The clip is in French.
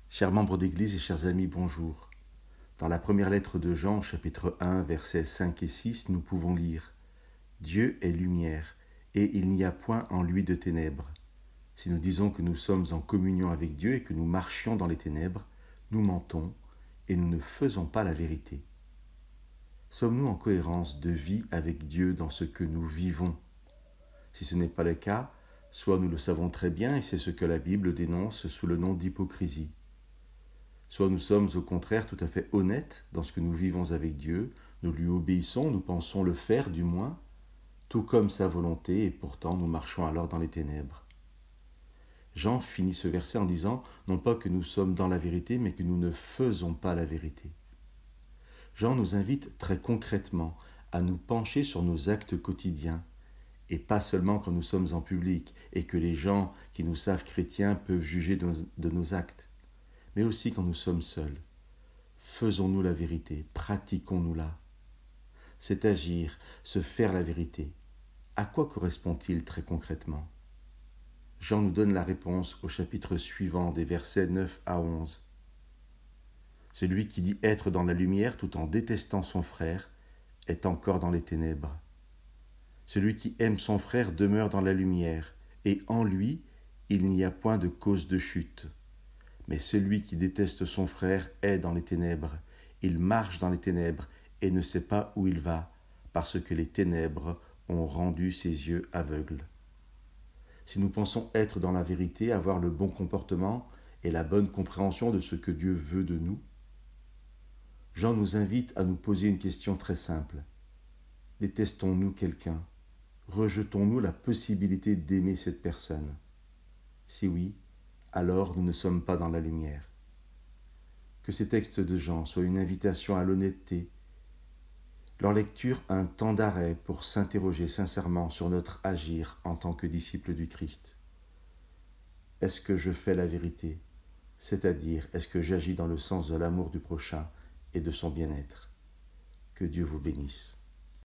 Chers membres d'Église et chers amis, bonjour. Dans la première lettre de Jean, chapitre 1, versets 5 et 6, nous pouvons lire « Dieu est lumière, et il n'y a point en lui de ténèbres. Si nous disons que nous sommes en communion avec Dieu et que nous marchions dans les ténèbres, nous mentons et nous ne faisons pas la vérité. » Sommes-nous en cohérence de vie avec Dieu dans ce que nous vivons ? Si ce n'est pas le cas, soit nous le savons très bien et c'est ce que la Bible dénonce sous le nom d'hypocrisie. Soit nous sommes au contraire tout à fait honnêtes dans ce que nous vivons avec Dieu, nous lui obéissons, nous pensons le faire du moins, tout comme sa volonté, et pourtant nous marchons alors dans les ténèbres. Jean finit ce verset en disant, non pas que nous sommes dans la vérité, mais que nous ne faisons pas la vérité. Jean nous invite très concrètement à nous pencher sur nos actes quotidiens, et pas seulement quand nous sommes en public, et que les gens qui nous savent chrétiens peuvent juger de nos actes, mais aussi quand nous sommes seuls. Faisons-nous la vérité, pratiquons-nous-la. C'est agir, se faire la vérité. À quoi correspond-il très concrètement ? Jean nous donne la réponse au chapitre suivant des versets 9 à 11. Celui qui dit être dans la lumière tout en détestant son frère est encore dans les ténèbres. Celui qui aime son frère demeure dans la lumière, et en lui, il n'y a point de cause de chute. Mais celui qui déteste son frère est dans les ténèbres. Il marche dans les ténèbres et ne sait pas où il va, parce que les ténèbres ont rendu ses yeux aveugles. Si nous pensons être dans la vérité, avoir le bon comportement et la bonne compréhension de ce que Dieu veut de nous, Jean nous invite à nous poser une question très simple. Détestons-nous quelqu'un ? Rejetons-nous la possibilité d'aimer cette personne ? Si oui, alors nous ne sommes pas dans la lumière. Que ces textes de Jean soient une invitation à l'honnêteté, leur lecture un temps d'arrêt pour s'interroger sincèrement sur notre agir en tant que disciples du Christ. Est-ce que je fais la vérité ? C'est-à-dire, est-ce que j'agis dans le sens de l'amour du prochain et de son bien-être ? Que Dieu vous bénisse.